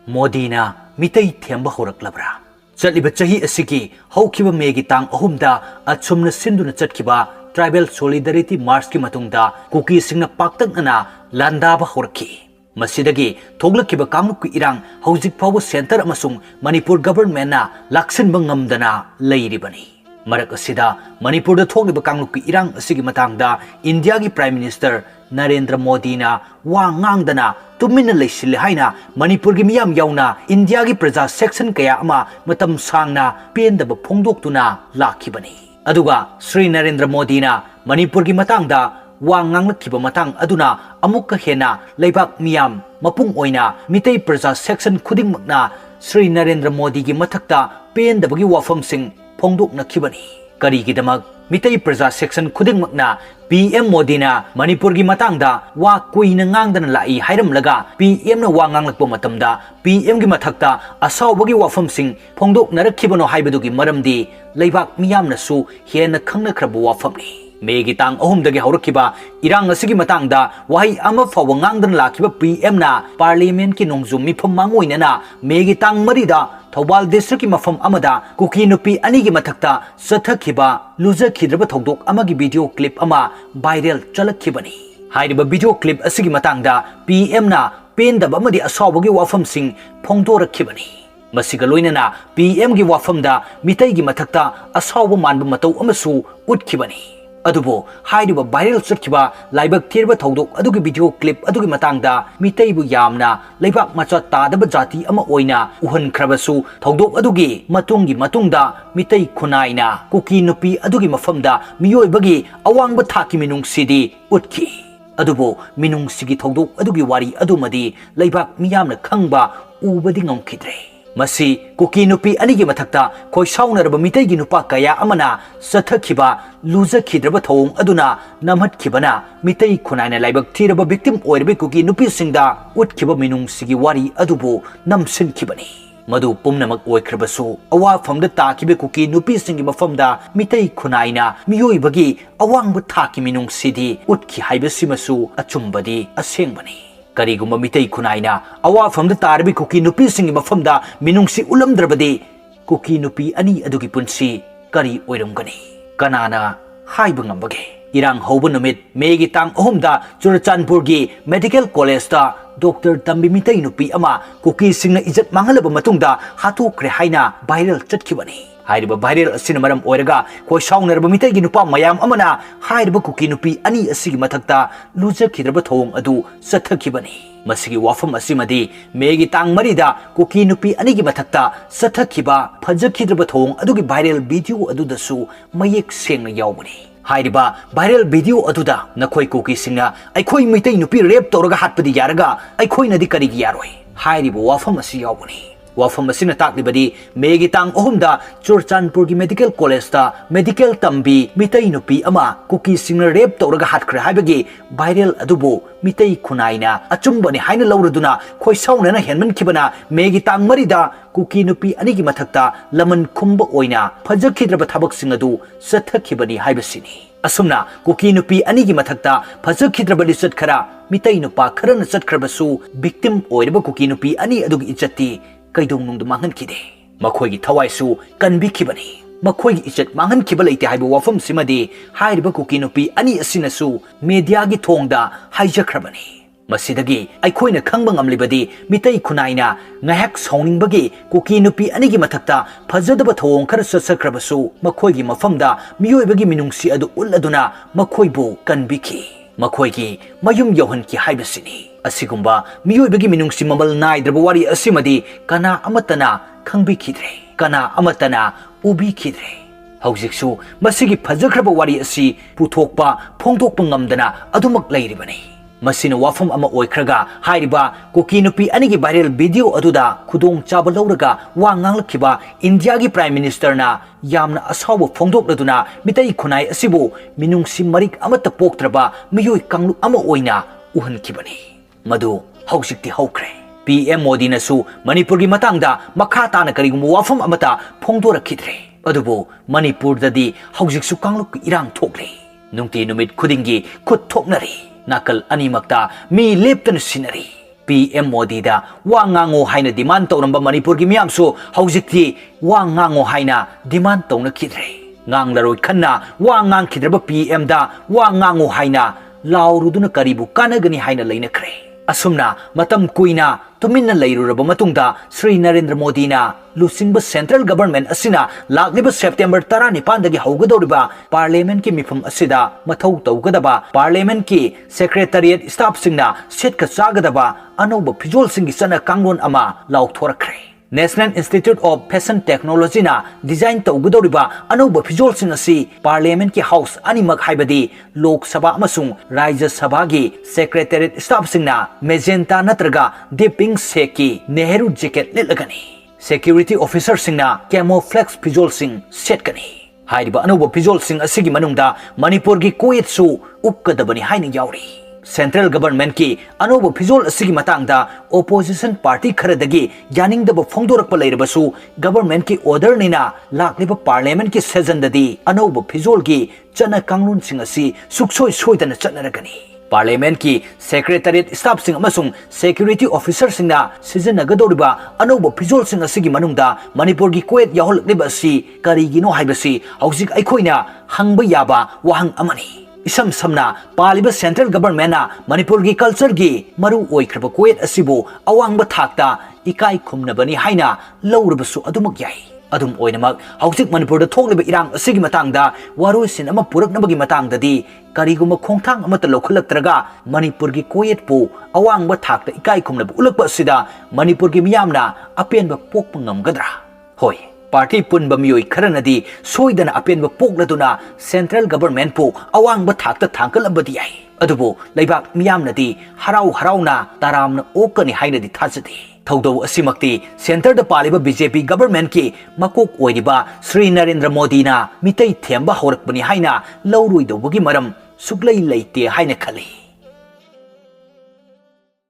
Modina Meetei Themba Houraklabra Chatliba chahi asigi haukiba megi tang ahumda achumna sinduna chatkiba Tribal Solidarity March ki matungda kuki singna paktang ana landaba horki Masidagi thoglakiba kanglup ki irang haujik phawa center amasung Manipur government na laksin bangamdana leiribani Marak asida Manipur da thogliba kanglup ki irang asigi matangda India ki Prime Minister Narendra Modi na wa ngangdana tumina leisile haina Manipur gi miyam yauna India gi praja section kaya ama matam sangna pendaba phongdoktuna lakhibani aduga Sri Narendra Modi na Manipur gi matangda wa nganglakhiba matang aduna amukka hena leibak miyam mapung oina Meetei praja section khudingmakna Sri Narendra Modi gi mathakta pendabagi wafamsing phongdoknakhibani karigidamak Meetei praja section khudingmakna PM Modi na Manipur gi matangda wa kuina ngangdana lai hairamlaga PM na wa nganglakpa matamda PM gi mathakta asawbagi wafamsing phongdoknarakhibono haibadugi maramdi leibak miyamnasu hena khangnakhrabu wafamni Megi tang ahumdagi haurakhiba irang asigi matangda wahi ama fawa ngangdana lakhiba PM na parliament ki nongzum mifam mangoinana megi tang marida Thobal district ki mafam amada kuki nupi ani gi mathakta sathakhiba lujakhidraba thogdok amagi video clip ama viral chalakhibani hairiba video clip asigi matangda PM na pendaba amadi asawbagi wafamsing phongdorakhibani masiga loinana PM gi wafamda Meetei gi mathakta asawba manba matau amasu utkhibani adubo hairiba viral chakhiba laibak thirba thogdok adugi video clip adugi matangda Meetei bu yamna leibak macha tadaba jati ama oina uhan khrabasu thogdok adugi matungda Meetei khunaina kuki nupi adugi mafamda miyoi bagi awangba thaki minung sidi utkhi adubo minung sigi thogdok adugi wari adumadi leibak miyamna khangba ubadi ngomkhidre Masi kuki nupi anigi mathakta koi saunaraba Meetei gi nupa kaya amana sathakhiba lujakhidraba thong aduna namhatkibana Meetei khunaina laibak thiraba victim oirbe kuki nupi singda utkhiba minung sigi wari adubu namsinkhibani madu pumnamak oikhrabasu awa famda takibe kuki nupi singi mafamda Meetei khunaina miyoibagi awangba thaki minung sidi utkhi haibasimasu achumbadi asengbani Karigumba Meetei khunaina awa famda tarbi kuki nupi singi mafamda minungsi ulamdrabadi kuki nupi ani adugi punsi kari oiramgani kanana haiba ngambage irang hoba numit megi tang ahumda Churachandpur gi medical college ta Dr. Tambi Meetei nupi ama kuki singna ijat mangalaba matungda hatukre haina viral chatkibani hairiba viral asina maram oiraga koi saunarba Meetei gi nupa mayam amana hairiba kuki nupi ani asigi mathakta lujakhidraba thong adu sathakibani masigi wafam asimadi megi tang marida kuki nupi ani gi mathakta sathakhiba phajakhidraba thong adugi viral video adudasu mayek sengna yawbani hairiba viral video aduda nakhoi kuki singna aikhoi Meetei nupi rape toraga hatpadi yaraga aikhoi nadi karigi yaroi hairiba wafam asi yawbani Wafam asina taklibadi megi tang ahumda Churachandpur gi medical college ta medical tambi Meetei nupi ama kuki singna rape toraga hatkra haibagi viral adubo Meetei khunaina achumbani haina lauraduna khoi saunana henman khibana megi tang marida kuki nupi anigi mathakta laman khumba oina phajakhidraba thabak singadu sathakhibani haibasini asumna kuki nupi anigi mathakta phajakhidraba lisat khara Meetei nupa kharana chatkhrabasu victim oiraba kuki nupi ani adugi ichati kaidong nung dumangan kide makhoi gi thawai su kanbi khibani makhoi gi ichat mangan khibal ite haibu wafam simadi hairiba kuki nupi ani asina su media gi thongda haijakhrabani masidagi aikhoina khangba ngamlibadi Meetei khunaina ngahak sauningbagi kuki nupi ani gi mathakta phajadaba thong khara sasakhrabasu makhoi gi mafamda miyoibagi minungsi adu uladuna makhoi bu kanbikhi makhoi gi mayum yohan ki haibasini asigumba miyoibagi minungsi mamal naidraba wari asimadi kana amatana khangbikhidre kana amatana ubikhidre haujiksu masigi phajakhraba wari asi puthokpa phongdokpa ngamdana adumak leiribani masina wafam ama oikhraga hairiba kuki nupi anigi viral video aduda khudong chaba lauraga wa nganglakhiba India gi Prime Minister na yamna asawa phongdokladuna Meetei khunai asibu minungsi marik amata poktraba miyoi kanglu ama oina uhankhibani madu haujikti haukre PM Modi nasu Manipur gi matangda makha tana karigum wafam amata phongdorakhidre adubo Manipur dadi haujiksu kangluk irang thokle nungti numit khudingi khut thoknari nakal animakta mi leptan sinari PM Modi da wa ngango haina demand tawramba Manipur gi miyam su haujikti wa ngango haina demand tawna khidre nganglaroi khanna wa ngang khidraba PM da wa ngango haina lauruduna karibu kanagani haina leina khre asumna matam kuina tuminna leiruraba matungda Sri Narendra Modi na lusingba central government asina lagliba September 19 dagi haugadoriba parliament ki mifam asida mathau tawgadaba parliament ki secretariat staff singna setka chagadaba anoba phijol singi chana kanglon ama lauthorakre National Institute of Fashion Technology na design tawgadoriba anoba phijol sing asi parliament ki house animak haibadi Lok Sabha amasung Rajya Sabha gi secretariat staff singna magenta natraga deep pink seki Nehru jacket litlagani security officer singna camouflage phijol sing set kani haiba anoba phijol sing asigi manungda Manipur gi koit su upkadabani haina yauri Central government ki anoba phijol asigi matangda opposition party kharadagi yaningdaba phongdorakpa leirabasu government ki order nina lakliba parliament ki session dadi anoba phijol gi chana kanglun sing asi suksoi soidana chatnaragani parliament ki secretariat staff sing amasung security officer singna sijannagadoriba anoba phijol sing asigi manungda Manipur gi koet yaholiba asi karigino haibasi haujik aikhoina hangba yaba wahang amani Isam samna paliba central government na Manipur gi culture gi maru oikraba koet asibu awangba thakta ikai khumnabani haina lawrabasu adumak yai adum oinamak haujik Manipur da thokliba irang asigi matangda waroisin ama puraknabagi matangdadi kariguma khongthang amata lokhalaktraga Manipur gi koet pu awangba thakta ikai khumnaba ulakba asida Manipur gi miyamna apenba pokpa ngamgadra hoi party punba miyoi kharanadi soidana apenba pokladuna central government pu awangba thakta thangkalabadi ai adubu leibak miyamnadi harau harauna taramna okani hainadi thajadi thaudo asimakti center da paliba BJP government ki makok oidiba Sri Narendra Modi na Meetei Themba Houraklabra haina lauruidobagi maram suglai leite haina khali